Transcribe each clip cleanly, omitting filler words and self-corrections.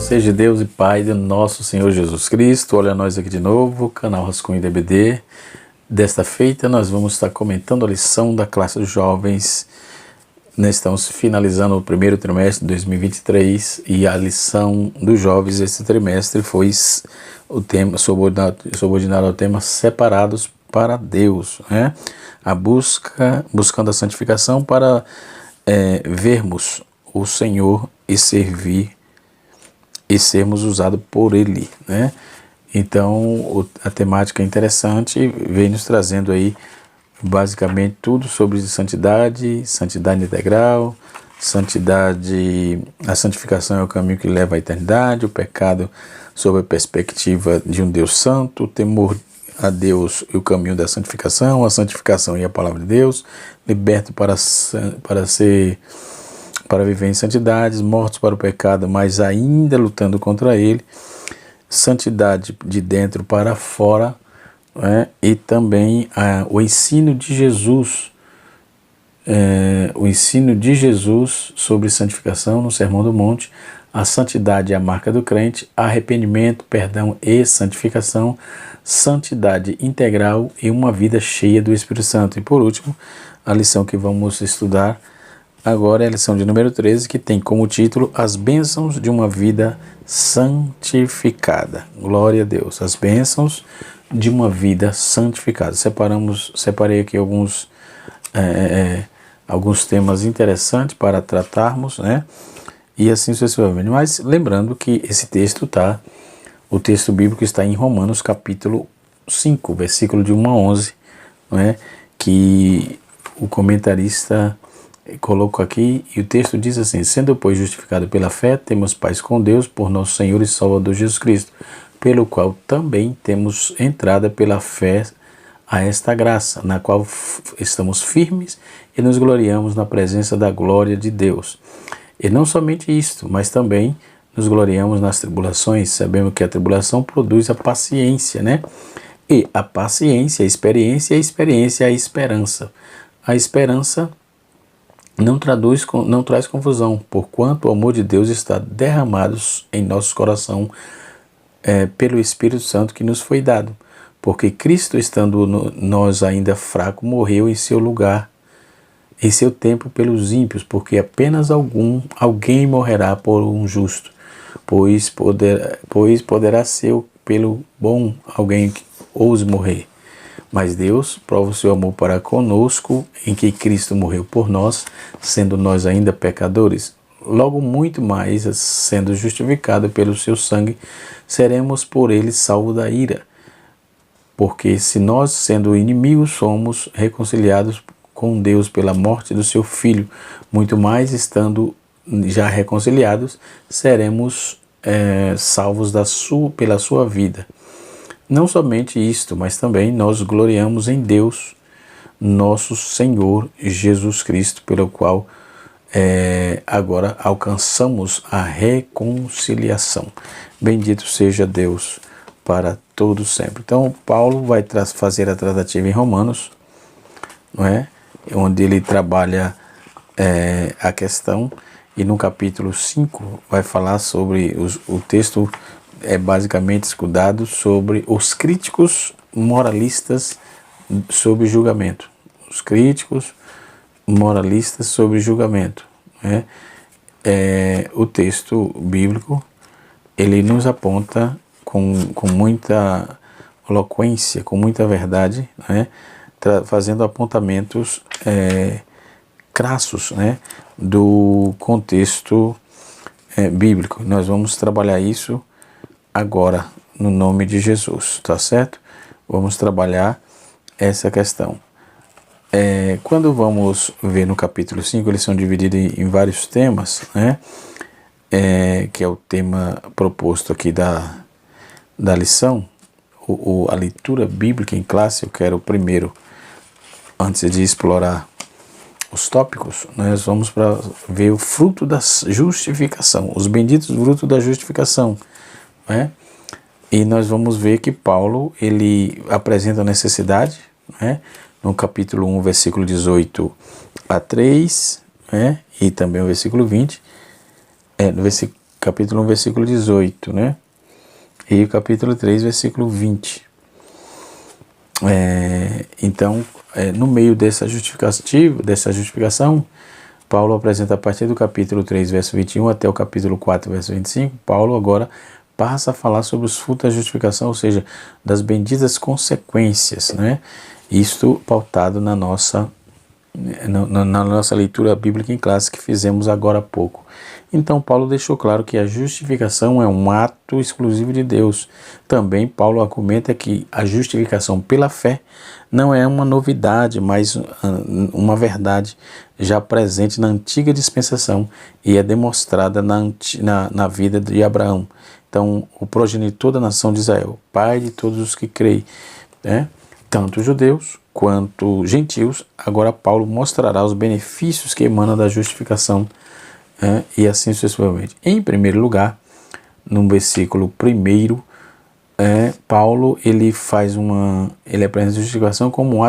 Seja Deus e Pai do nosso Senhor Jesus Cristo. Olha nós aqui de novo, canal Rascunho DBD. Desta feita nós vamos estar comentando a lição da classe dos jovens. Nós estamos finalizando o primeiro trimestre de 2023 e a lição dos jovens esse trimestre foi o tema subordinado ao tema separados para Deus, né? Buscando a santificação para vermos o Senhor e servir e sermos usados por Ele, né? Então a temática é interessante, vem nos trazendo aí basicamente tudo sobre santidade integral, a santificação é o caminho que leva à eternidade, o pecado sob a perspectiva de um Deus santo, o temor a Deus e o caminho da santificação, a santificação e a palavra de Deus, liberto para viver em santidades, mortos para o pecado, mas ainda lutando contra ele, santidade de dentro para fora, né? E também o ensino de Jesus, sobre santificação no Sermão do Monte, a santidade é a marca do crente, arrependimento, perdão e santificação, santidade integral e uma vida cheia do Espírito Santo. E por último, a lição que vamos estudar agora é a lição de número 13, que tem como título As Bênçãos de uma Vida Santificada. Glória a Deus, as bênçãos de uma vida santificada. Separei aqui alguns temas interessantes para tratarmos, né? E assim sucessivamente. Mas lembrando que o texto bíblico está em Romanos capítulo 5, versículo de 1 a 11, né? Que o comentarista coloco aqui, e o texto diz assim: sendo, pois, justificado pela fé, temos paz com Deus por nosso Senhor e Salvador Jesus Cristo, pelo qual também temos entrada pela fé a esta graça, na qual estamos firmes e nos gloriamos na presença da glória de Deus. E não somente isto, mas também nos gloriamos nas tribulações, sabemos que a tribulação produz a paciência, né? E a paciência, a experiência, e a experiência, a esperança. A esperança não traz confusão, porquanto o amor de Deus está derramado em nosso coração pelo Espírito Santo que nos foi dado. Porque Cristo, estando nós ainda fracos, morreu em seu lugar, em seu tempo pelos ímpios, porque apenas alguém morrerá por um justo, pois poderá ser pelo bom alguém que ouse morrer. Mas Deus prova o seu amor para conosco, em que Cristo morreu por nós, sendo nós ainda pecadores. Logo muito mais, sendo justificado pelo seu sangue, seremos por ele salvos da ira. Porque se nós, sendo inimigos, somos reconciliados com Deus pela morte do seu Filho, muito mais, estando já reconciliados, seremos salvos pela sua vida. Não somente isto, mas também nós gloriamos em Deus, nosso Senhor Jesus Cristo, pelo qual agora alcançamos a reconciliação. Bendito seja Deus para todos sempre. Então, Paulo vai fazer a tratativa em Romanos, não é? Onde ele trabalha a questão, e no capítulo 5 vai falar sobre o texto basicamente estudado sobre os críticos moralistas sobre julgamento. Os críticos moralistas sobre julgamento, né? O texto bíblico, ele nos aponta com muita eloquência, com muita verdade, né? Fazendo apontamentos crassos, né? Do contexto bíblico. Nós vamos trabalhar isso agora, no nome de Jesus, tá certo? Vamos trabalhar essa questão. Quando vamos ver no capítulo 5, eles são divididos em vários temas, né? Que é o tema proposto aqui da lição, a leitura bíblica em classe. Eu quero primeiro, antes de explorar os tópicos, nós vamos para ver o fruto da justificação, os benditos frutos da justificação, né? E nós vamos ver que Paulo, ele apresenta a necessidade, né? No capítulo 1, versículo 18 a 3, né? E também o versículo 20, no capítulo 1, versículo 18, né? E o capítulo 3, versículo 20. Então, no meio dessa justificação, Paulo apresenta a partir do capítulo 3, verso 21 até o capítulo 4, verso 25, Paulo agora passa a falar sobre os frutos da justificação, ou seja, das consequências, né? Isto pautado na nossa leitura bíblica em classe que fizemos agora há pouco. Então Paulo deixou claro que a justificação é um ato exclusivo de Deus. Também Paulo argumenta que a justificação pela fé não é uma novidade, mas uma verdade já presente na antiga dispensação e é demonstrada na vida de Abraão. Então, o progenitor da nação de Israel, pai de todos os que creem, né? Tanto judeus quanto gentios. Agora Paulo mostrará os benefícios que emanam da justificação, e assim sucessivamente. Em primeiro lugar, no versículo 1, Paulo ele apresenta a justificação como um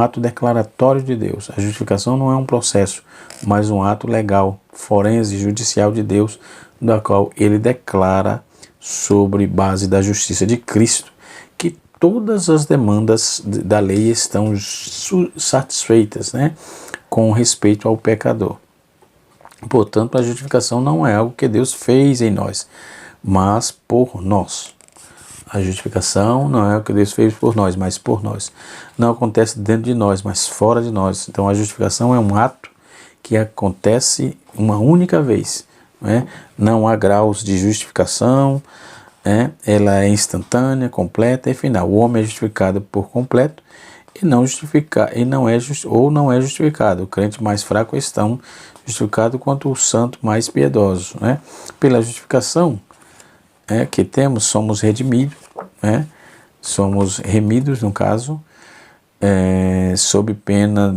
ato declaratório de Deus. A justificação não é um processo, mas um ato legal, forense, judicial de Deus, da qual ele declara, sobre base da justiça de Cristo, que todas as demandas da lei estão satisfeitas, né, com respeito ao pecador. Portanto, a justificação não é algo que Deus fez em nós, mas por nós. A justificação não é o que Deus fez por nós, mas por nós. Não acontece dentro de nós, mas fora de nós. Então, a justificação é um ato que acontece uma única vez. Não há graus de justificação, ela é instantânea, completa e final. O homem é justificado por completo e não é justificado. O crente mais fraco é tão justificado quanto o santo mais piedoso. Pela justificação que temos, somos redimidos, somos remidos, no caso, sob pena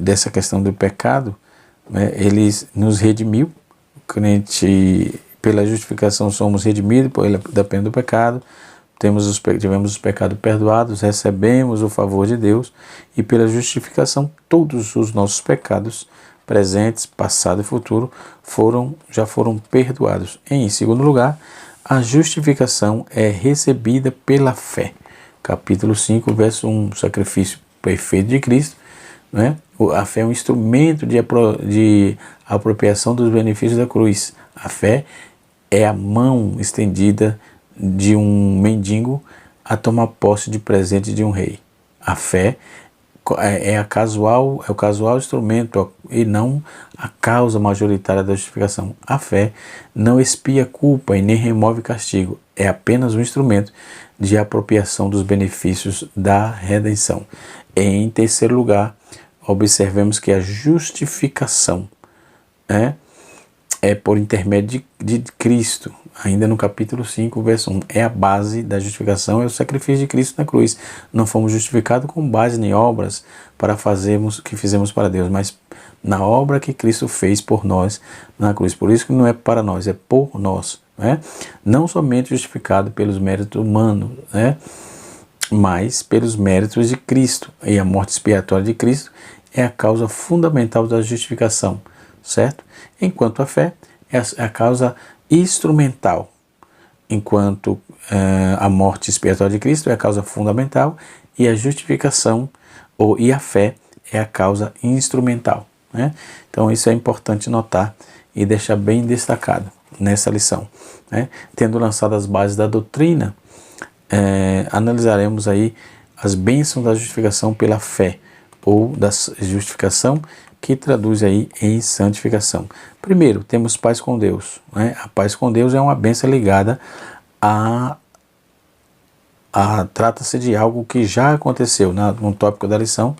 dessa questão do pecado. Ele nos redimiu. O crente, pela justificação, somos redimidos da pena do pecado. Tivemos os pecados perdoados, recebemos o favor de Deus, e pela justificação todos os nossos pecados, presentes, passado e futuro, já foram perdoados. Em segundo lugar, a justificação é recebida pela fé. Capítulo 5, verso 1, o sacrifício perfeito de Cristo. A fé é um instrumento de apropriação dos benefícios da cruz. A fé é a mão estendida de um mendigo a tomar posse de presente de um rei. A fé é o casual instrumento e não a causa majoritária da justificação. A fé não expia culpa e nem remove castigo. É apenas um instrumento de apropriação dos benefícios da redenção. Em terceiro lugar, observemos que a justificação é por intermédio de Cristo. Ainda no capítulo 5, verso 1, é a base da justificação, é o sacrifício de Cristo na cruz. Não fomos justificados com base em obras para fazermos o que fizemos para Deus, mas na obra que Cristo fez por nós na cruz. Por isso que não é para nós, é por nós. Não somente justificado pelos méritos humanos, mas pelos méritos de Cristo. E a morte expiatória de Cristo é a causa fundamental da justificação, certo? Enquanto a fé é a causa instrumental, enquanto a morte expiatória de Cristo é a causa fundamental, e a justificação e a fé é a causa instrumental. Então isso é importante notar e deixar bem destacado nessa lição. Tendo lançado as bases da doutrina, analisaremos aí as bênçãos da justificação pela fé, ou da justificação que traduz aí em santificação. Primeiro, temos paz com Deus. A paz com Deus é uma bênção ligada trata-se de algo que já aconteceu. No tópico da lição,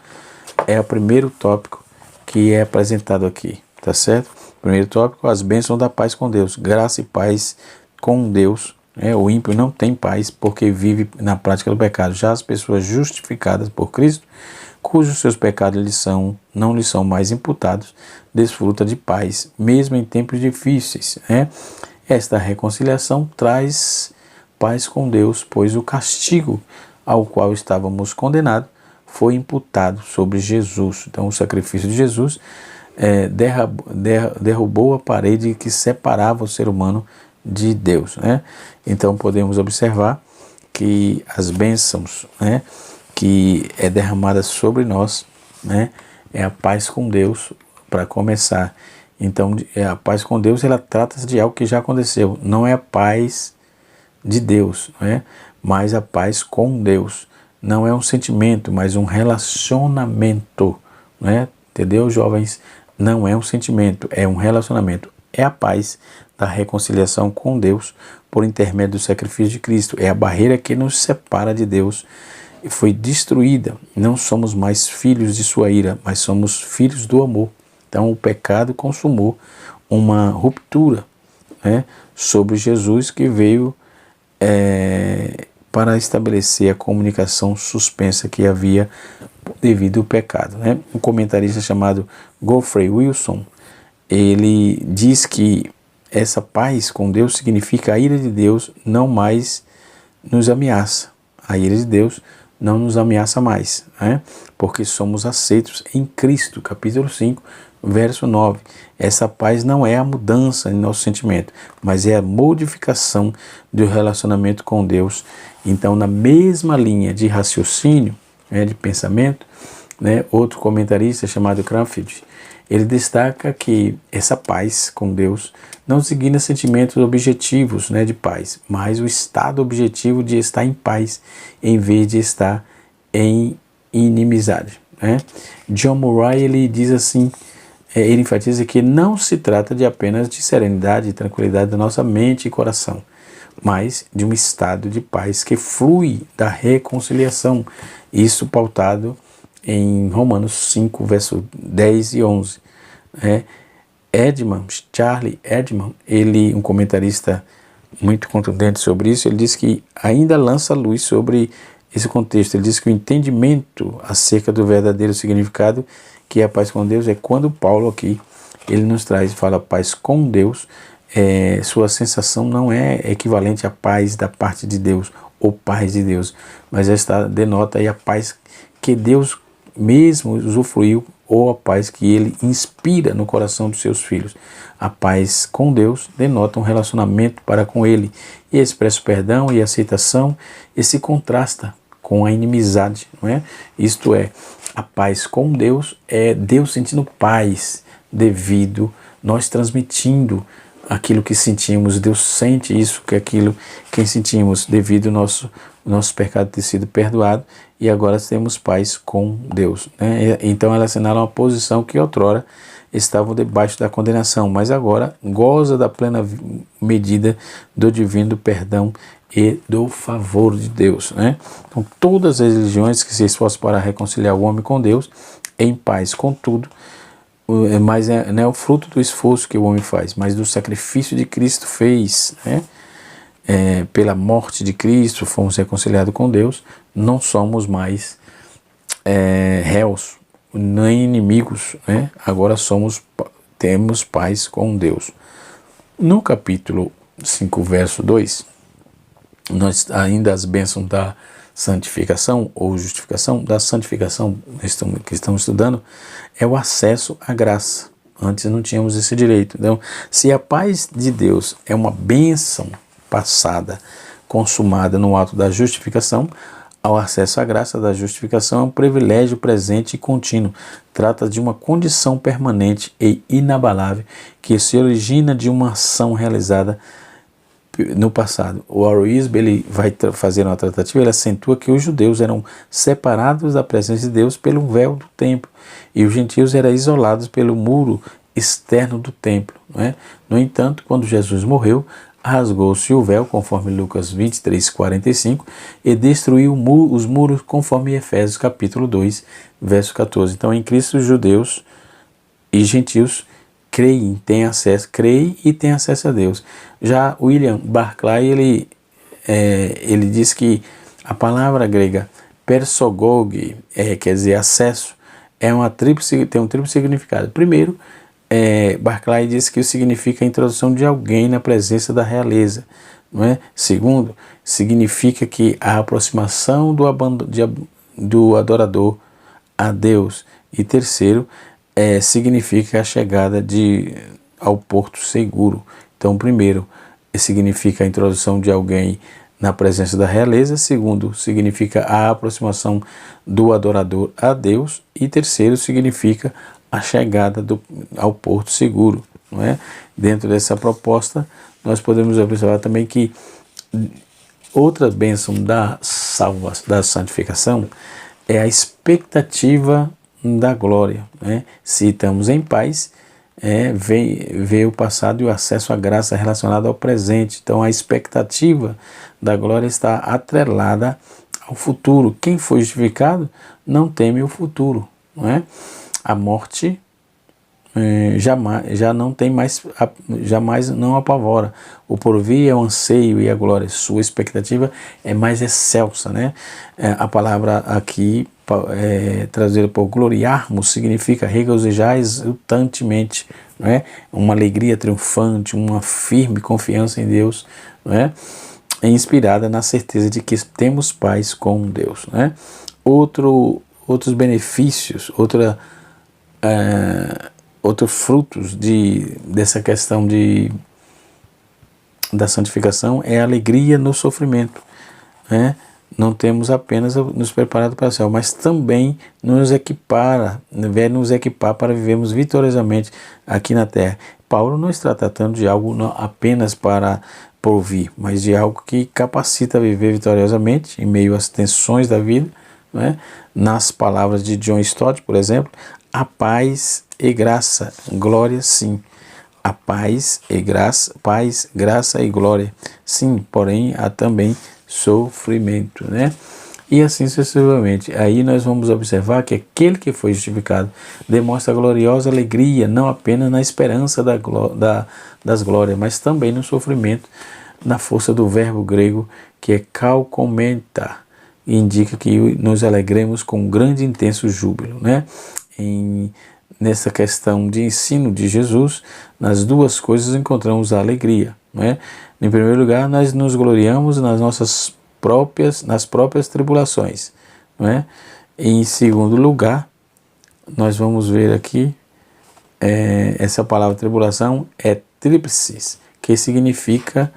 é o primeiro tópico que é apresentado aqui, tá certo? Primeiro tópico, as bênçãos da paz com Deus. Graça e paz com Deus. O ímpio não tem paz porque vive na prática do pecado. Já as pessoas justificadas por Cristo, cujos seus pecados não lhes são mais imputados, desfruta de paz, mesmo em tempos difíceis. Esta reconciliação traz paz com Deus, pois o castigo ao qual estávamos condenados foi imputado sobre Jesus. Então, o sacrifício de Jesus derrubou a parede que separava o ser humano de Deus, né? Então podemos observar que as bênçãos, né, que é derramada sobre nós, né, é a paz com Deus para começar. Então a paz com Deus, ela trata-se de algo que já aconteceu, não é a paz de Deus, né, mas a paz com Deus. Não é um sentimento, mas um relacionamento, né? Entendeu, jovens? Não é um sentimento, é um relacionamento. É a paz da reconciliação com Deus por intermédio do sacrifício de Cristo. É a barreira que nos separa de Deus e foi destruída. Não somos mais filhos de sua ira, mas somos filhos do amor. Então o pecado consumou uma ruptura, né, sobre Jesus, que veio para estabelecer a comunicação suspensa que havia devido ao pecado, né? Um comentarista chamado Godfrey Wilson, ele diz que essa paz com Deus significa a ira de Deus não mais nos ameaça. A ira de Deus não nos ameaça mais, né? Porque somos aceitos em Cristo, capítulo 5, verso 9. Essa paz não é a mudança em nosso sentimento, mas é a modificação do relacionamento com Deus. Então, na mesma linha de raciocínio, né, de pensamento, né, outro comentarista chamado Cranfield, ele destaca que essa paz com Deus não significa sentimentos objetivos, né, de paz, mas o estado objetivo de estar em paz, em vez de estar em inimizade, né? John Murray, ele diz assim, ele enfatiza que não se trata de apenas de serenidade e tranquilidade da nossa mente e coração, mas de um estado de paz que flui da reconciliação, isso pautado em Romanos 5, verso 10 e 11. Charles Edman, ele, um comentarista muito contundente sobre isso, ele diz que ainda lança luz sobre esse contexto. Ele diz que o entendimento acerca do verdadeiro significado que é a paz com Deus é quando Paulo aqui, ele nos traz e fala paz com Deus, sua sensação não é equivalente à paz da parte de Deus ou paz de Deus, mas esta denota aí a paz que Deus mesmo usufruiu ou a paz que ele inspira no coração dos seus filhos. A paz com Deus denota um relacionamento para com ele e expressa o perdão e aceitação e se contrasta com a inimizade, não é? Isto é, a paz com Deus é Deus sentindo paz devido nós transmitindo aquilo que sentimos. Deus sente isso, que aquilo que sentimos devido ao nosso pecado ter sido perdoado e agora temos paz com Deus, né? Então ela assinala uma posição que outrora estavam debaixo da condenação, mas agora goza da plena medida do divino perdão e do favor de Deus, né? Então todas as religiões que se esforçam para reconciliar o homem com Deus em paz com tudo, mas não é o fruto do esforço que o homem faz, mas do sacrifício de Cristo fez, né? Pela morte de Cristo fomos reconciliados com Deus, não somos mais réus, nem inimigos, né? Agora temos paz com Deus. No capítulo 5, verso 2, nós ainda as bênçãos da santificação ou justificação, da santificação que estamos estudando, é o acesso à graça. Antes não tínhamos esse direito. Então, se a paz de Deus é uma bênção passada, consumada no ato da justificação, ao acesso à graça da justificação é um privilégio presente e contínuo. Trata de uma condição permanente e inabalável que se origina de uma ação realizada no passado. O Aroísmo, ele vai fazer uma tratativa, ele acentua que os judeus eram separados da presença de Deus pelo véu do templo e os gentios eram isolados pelo muro externo do templo, não é? No entanto, quando Jesus morreu, rasgou-se o véu, conforme Lucas 23, 45, e destruiu os muros, conforme Efésios capítulo 2, verso 14. Então, em Cristo, os judeus e gentios creem e têm acesso a Deus. Já William Barclay, ele diz que a palavra grega persogog, quer dizer acesso, tem um triplo significado. Primeiro, Barclay diz que significa a introdução de alguém na presença da realeza, não é? Segundo, significa que a aproximação do adorador a Deus. E terceiro, significa a chegada ao porto seguro. Então, primeiro, significa a introdução de alguém na presença da realeza. Segundo, significa a aproximação do adorador a Deus. E terceiro, significa a chegada ao porto seguro, não é? Dentro dessa proposta, nós podemos observar também que outra bênção da santificação é a expectativa da glória, né? Se estamos em paz, vê o passado e o acesso à graça relacionado ao presente. Então a expectativa da glória está atrelada ao futuro. Quem foi justificado não teme o futuro, não é? A morte jamais não apavora. O porvir é o anseio e a glória. Sua expectativa é mais excelsa, né? A palavra aqui traduzida por gloriarmos significa regozijar exultantemente, não é? Uma alegria triunfante, uma firme confiança em Deus, não é? Inspirada na certeza de que temos paz com Deus, né? Outros benefícios, outros frutos dessa questão da santificação é a alegria no sofrimento, né? Não temos apenas nos preparado para o céu, mas também nos equipar para vivermos vitoriosamente aqui na terra. Paulo não está tratando de algo apenas para porvir, mas de algo que capacita a viver vitoriosamente em meio às tensões da vida, né? Nas palavras de John Stott, por exemplo, a paz e graça, glória sim. A paz e graça e glória sim, porém há também sofrimento, né? E assim sucessivamente. Aí nós vamos observar que aquele que foi justificado demonstra gloriosa alegria, não apenas na esperança das glórias, mas também no sofrimento, na força do verbo grego que é kalkomenta, indica que nos alegremos com um grande e intenso júbilo, né? Nessa questão de ensino de Jesus, nas duas coisas encontramos a alegria, né? Em primeiro lugar, nós nos gloriamos nas próprias tribulações, né? E em segundo lugar, nós vamos ver aqui, essa palavra tribulação é tríplices, que significa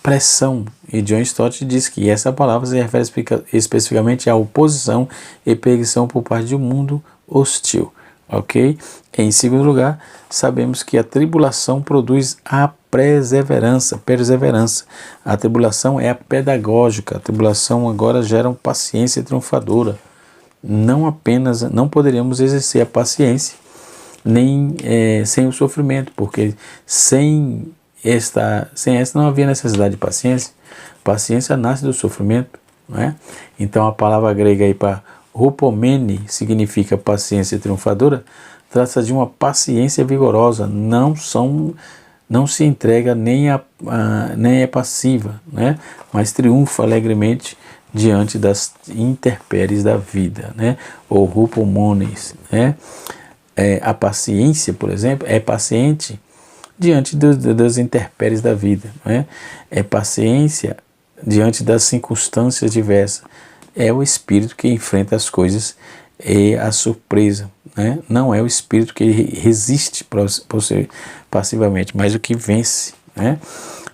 pressão. E John Stott diz que essa palavra se refere especificamente à oposição e perseguição por parte de um mundo hostil. Ok? Em segundo lugar, sabemos que a tribulação produz a perseverança. A tribulação é a pedagógica. A tribulação agora gera uma paciência triunfadora. Não poderíamos exercer a paciência nem sem o sofrimento, porque sem esta não havia necessidade de paciência. Paciência nasce do sofrimento, não é? Então a palavra grega aí para hupomene significa paciência triunfadora, trata-se de uma paciência vigorosa, não se entrega nem é passiva, né? Mas triunfa alegremente diante das intempéries da vida, né? Ou hupomones, né? A paciência, por exemplo, é paciente diante das intempéries da vida, né? É paciência diante das circunstâncias diversas. É o espírito que enfrenta as coisas e a surpresa, né? Não é o espírito que resiste passivamente, mas o que vence, né?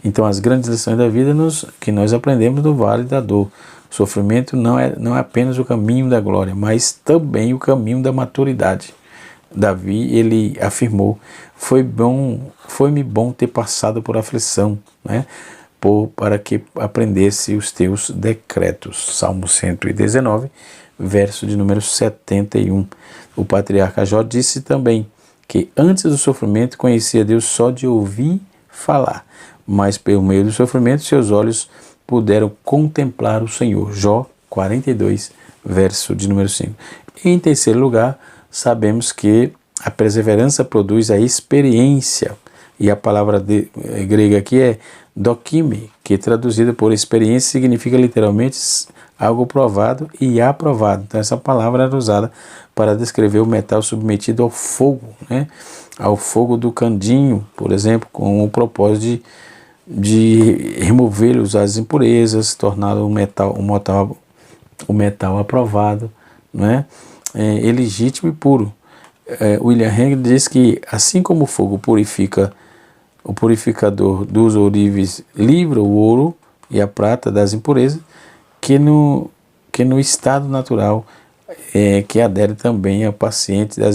Então as grandes lições da vida que nós aprendemos do vale da dor. O sofrimento não é apenas o caminho da glória, mas também o caminho da maturidade. Davi, ele afirmou: foi-me bom ter passado por aflição, né? Para que aprendesse os teus decretos. Salmo 119, verso de número 71. O patriarca Jó disse também que antes do sofrimento conhecia Deus só de ouvir falar, mas pelo meio do sofrimento seus olhos puderam contemplar o Senhor. Jó 42, verso de número 5. Em terceiro lugar, sabemos que a perseverança produz a experiência, e a palavra grega aqui é dokime, que traduzida por experiência significa literalmente algo provado e aprovado. Então essa palavra era usada para descrever o metal submetido ao fogo, né? Ao fogo do candinho, por exemplo, com o propósito de remover as impurezas, torná-lo um metal aprovado, não é? Legítimo e puro. William Henry diz que assim como o fogo purifica, o purificador dos ourives livra o ouro e a prata das impurezas, que no estado natural que adere também ao paciente da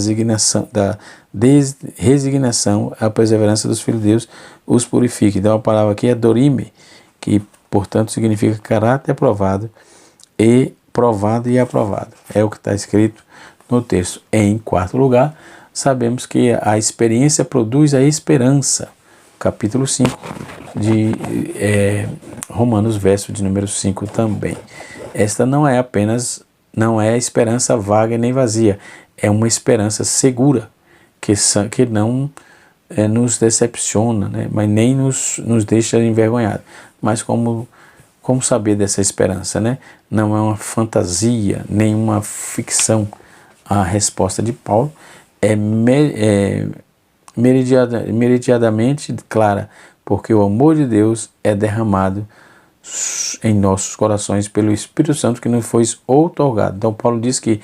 resignação, a perseverança dos filhos de Deus os purifica. Então a palavra aqui é dorime, que portanto significa caráter aprovado e provado e aprovado. É o que está escrito no texto. Em quarto lugar, sabemos que a experiência produz a esperança. Capítulo 5 de Romanos, verso de número 5 também. Esta não é esperança vaga nem vazia, é uma esperança segura, que não nos decepciona, né? Mas nem nos deixa envergonhados. Mas como saber dessa esperança, né? Não é uma fantasia, nem uma ficção. A resposta de Paulo é meridianamente clara, porque o amor de Deus é derramado em nossos corações pelo Espírito Santo que nos foi outorgado. Então Paulo diz que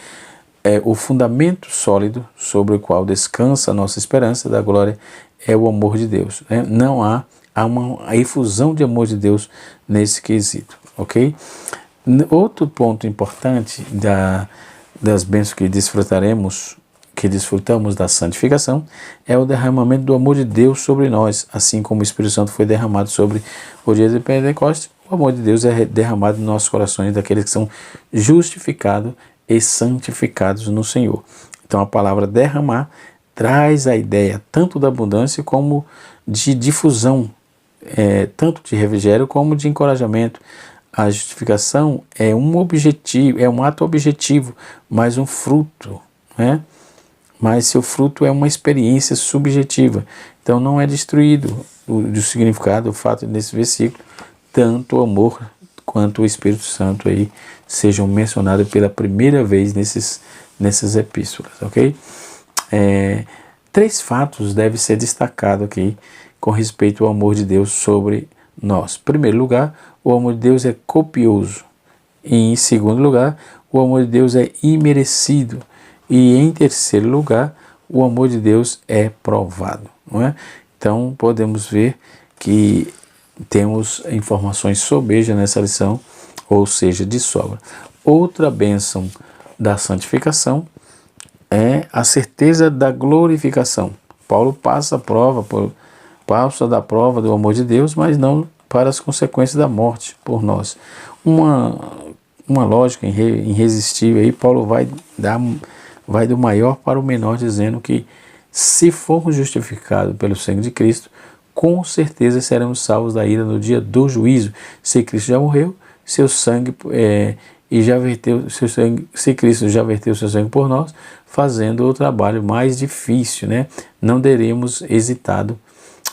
o fundamento sólido sobre o qual descansa a nossa esperança da glória é o amor de Deus, né? Não há uma efusão de amor de Deus nesse quesito, ok? Outro ponto importante das bênçãos que desfrutamos da santificação é o derramamento do amor de Deus sobre nós, assim como o Espírito Santo foi derramado sobre o dia de Pentecostes. O amor de Deus é derramado nos nossos corações daqueles que são justificados e santificados no Senhor. Então a palavra derramar traz a ideia tanto da abundância como de difusão, tanto de refrigério como de encorajamento. A justificação é um objetivo, é um ato objetivo, mas um fruto, né? Mas seu fruto é uma experiência subjetiva. Então não é destruído o significado, o fato desse versículo, tanto o amor quanto o Espírito Santo aí sejam mencionados pela primeira vez nessas epístolas, ok? 3 fatos devem ser destacados aqui com respeito ao amor de Deus sobre nós. Em primeiro lugar, o amor de Deus é copioso. E em segundo lugar, o amor de Deus é imerecido. E em terceiro lugar, o amor de Deus é provado, não é? Então podemos ver que temos informações sobejas nessa lição, ou seja, de sobra. Outra bênção da santificação é a certeza da glorificação. Paulo passa da prova do amor de Deus, mas não para as consequências da morte por nós. Uma lógica irresistível aí, Paulo vai do maior para o menor, dizendo que se formos justificados pelo sangue de Cristo, com certeza seremos salvos da ira no dia do juízo. Se Cristo já morreu, seu sangue e já verteu seu sangue, se Cristo já verteu seu sangue por nós, fazendo o trabalho mais difícil, né? Não teremos hesitado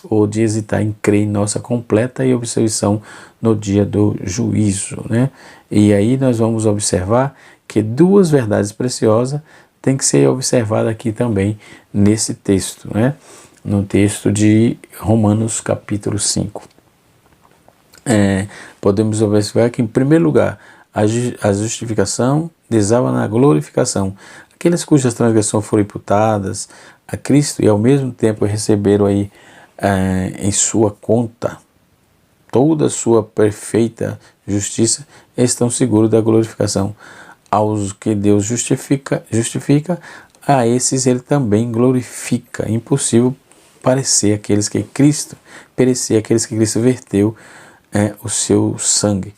ou de hesitar em crer em nossa completa e absolvição no dia do juízo, né? E aí nós vamos observar que 2 verdades preciosas têm que ser observadas aqui também nesse texto, né? No texto de Romanos capítulo 5. Podemos observar que, em primeiro lugar, a justificação desaba na glorificação. Aqueles cujas transgressões foram imputadas a Cristo e ao mesmo tempo receberam aí em sua conta toda a sua perfeita justiça, estão seguros da glorificação. Aos que Deus justifica, a esses ele também glorifica. É impossível perecer aqueles que Cristo verteu o seu sangue.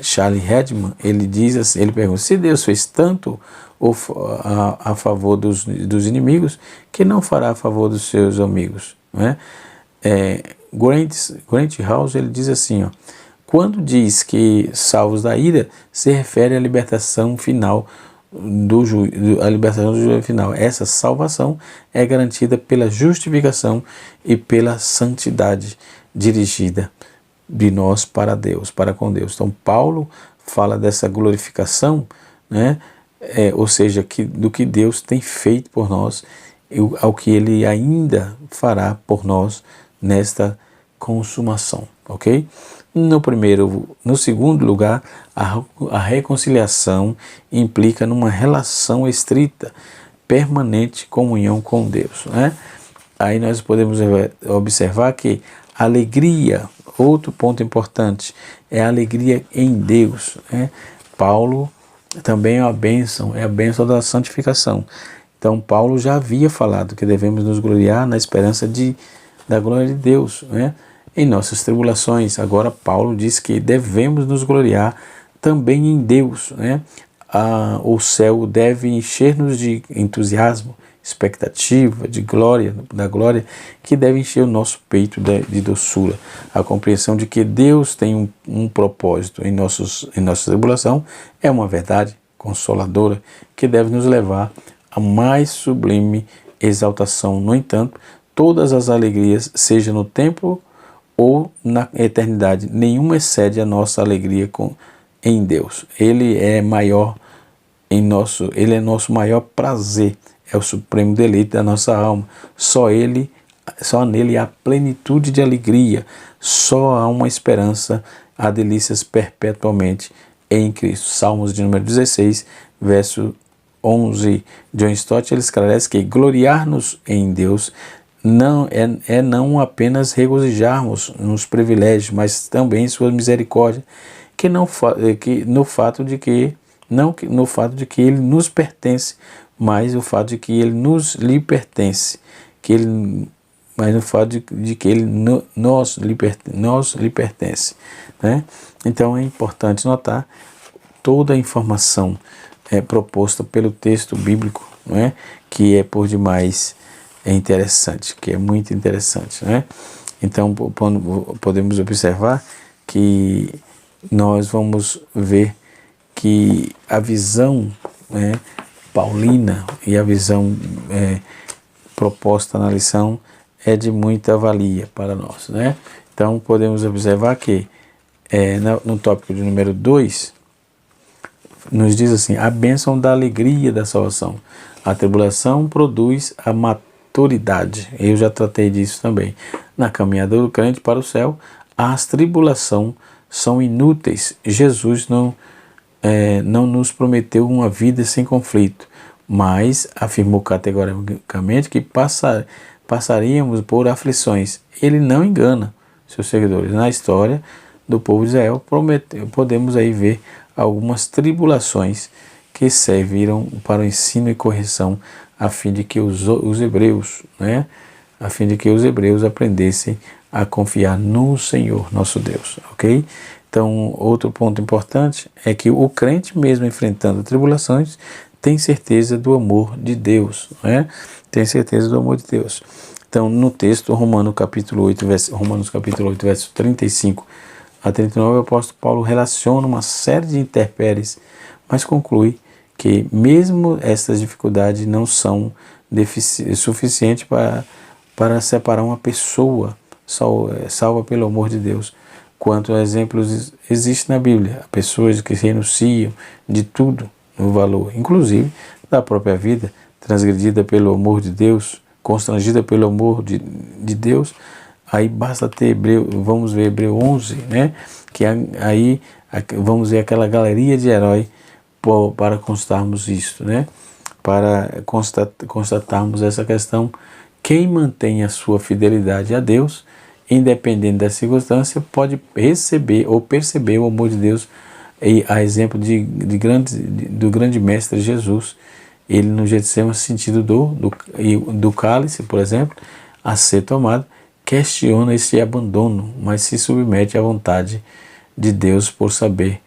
Charles Hedman, ele diz assim, ele pergunta: se Deus fez tanto a favor dos inimigos, que não fará a favor dos seus amigos, não é? Grant House, ele diz assim, quando diz que salvos da ira, se refere à libertação final do juízo final. Essa salvação é garantida pela justificação e pela santidade dirigida de nós para Deus, para com Deus. Então Paulo fala dessa glorificação, né? Ou seja, do que Deus tem feito por nós e ao que Ele ainda fará por nós nesta consumação, ok? No segundo lugar, a reconciliação implica numa relação estrita permanente comunhão com Deus, né? Aí nós podemos observar que a alegria, outro ponto importante, é a alegria em Deus, né? Paulo também é a bênção da santificação. Então Paulo já havia falado que devemos nos gloriar na esperança da glória de Deus, né? Em nossas tribulações. Agora Paulo diz que devemos nos gloriar também em Deus, né? O céu deve encher-nos de entusiasmo, expectativa, de glória, da glória que deve encher o nosso peito de doçura. A compreensão de que Deus tem um propósito em nossa tribulação é uma verdade consoladora que deve nos levar a mais sublime exaltação. No entanto, todas as alegrias, seja no tempo ou na eternidade, nenhuma excede a nossa alegria em Deus. Ele é nosso maior prazer, é o supremo deleite da nossa alma. Só nele há plenitude de alegria, só há uma esperança, há delícias perpetuamente em Cristo. Salmos de número 16, verso 11. John Stott, ele esclarece que gloriar-nos em Deus não apenas regozijarmos nos privilégios, mas também em sua misericórdia, no fato de que ele nos pertence, mas o fato de que ele lhe pertence, mas no fato de que ele nos lhe pertence, né? Então é importante notar toda a informação proposta pelo texto bíblico, né? Que é por demais interessante, que é muito interessante, né? Então podemos observar que nós vamos ver que a visão paulina e a visão proposta na lição é de muita valia para nós, né? Então podemos observar que no tópico de número 2 nos diz assim: a bênção da alegria da salvação. A tribulação produz a maturidade. Eu já tratei disso também. Na caminhada do crente para o céu, as tribulações são inúteis. Jesus não nos prometeu uma vida sem conflito, mas afirmou categoricamente que passaríamos por aflições. Ele não engana seus seguidores. Na história do povo de Israel, podemos aí ver algumas tribulações que serviram para o ensino e correção, a fim de que os hebreus aprendessem a confiar no Senhor, nosso Deus, ok? Então, outro ponto importante é que o crente, mesmo enfrentando tribulações, tem certeza do amor de Deus, né? Tem certeza do amor de Deus. Então, no texto, Romanos capítulo 8, verso 35 a 39, o apóstolo Paulo relaciona uma série de intempéries, mas conclui que mesmo estas dificuldades não são suficientes para separar uma pessoa salva pelo amor de Deus. Quanto a exemplos existem na Bíblia, pessoas que renunciam de tudo no valor, inclusive da própria vida, transgredida pelo amor de Deus, constrangida pelo amor de Deus. Aí basta ter vamos ver Hebreu 11, né? Que aí vamos ver aquela galeria de herói para constatarmos isso, né? Para constatarmos essa questão. Quem mantém a sua fidelidade a Deus, independente da circunstância, pode receber ou perceber o amor de Deus, e a exemplo do grande mestre Jesus. Ele no Getsemane, sentido do cálice, por exemplo, a ser tomado, questiona esse abandono, mas se submete à vontade de Deus por saber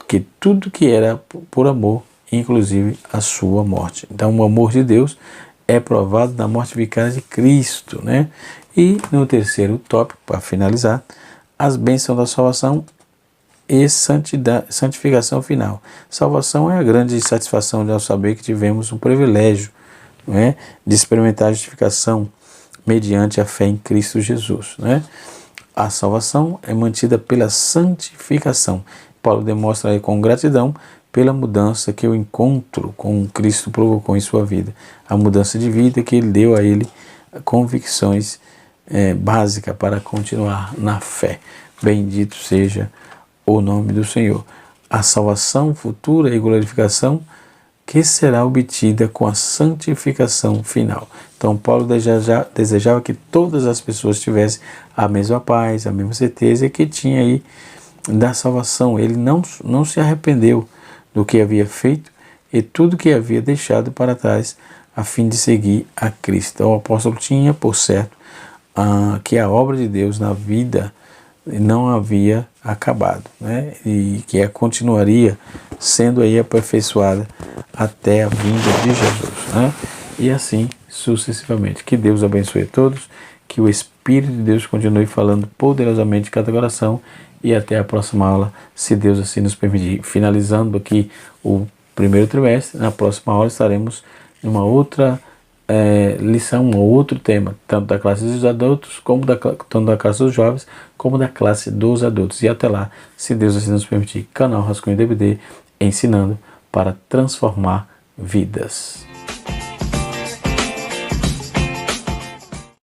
que tudo que era por amor, inclusive a sua morte. Então o amor de Deus é provado na morte vicária de Cristo, né? E no terceiro tópico, para finalizar, as bênçãos da salvação e santificação final. Salvação é a grande satisfação de ao saber que tivemos o privilégio, né, de experimentar a justificação mediante a fé em Cristo Jesus, né? A salvação é mantida pela santificação. Paulo demonstra aí com gratidão pela mudança que o encontro com Cristo provocou em sua vida. A mudança de vida que ele deu a ele, convicções básicas para continuar na fé. Bendito seja o nome do Senhor. A salvação futura e glorificação que será obtida com a santificação final. Então, Paulo desejava que todas as pessoas tivessem a mesma paz, a mesma certeza e que tinha aí da salvação. Ele não se arrependeu do que havia feito e tudo que havia deixado para trás a fim de seguir a Cristo. O apóstolo tinha por certo que a obra de Deus na vida não havia acabado, né? E que continuaria sendo aí aperfeiçoada até a vinda de Jesus, né? E assim sucessivamente. Que Deus abençoe a todos, que o Espírito de Deus continue falando poderosamente em cada coração e até a próxima aula, se Deus assim nos permitir. Finalizando aqui o primeiro trimestre, na próxima aula estaremos em uma outra lição, um outro tema, tanto da classe dos adultos, tanto da classe dos jovens, como da classe dos adultos. E até lá, se Deus assim nos permitir, canal Rascunho DVD, ensinando para transformar vidas.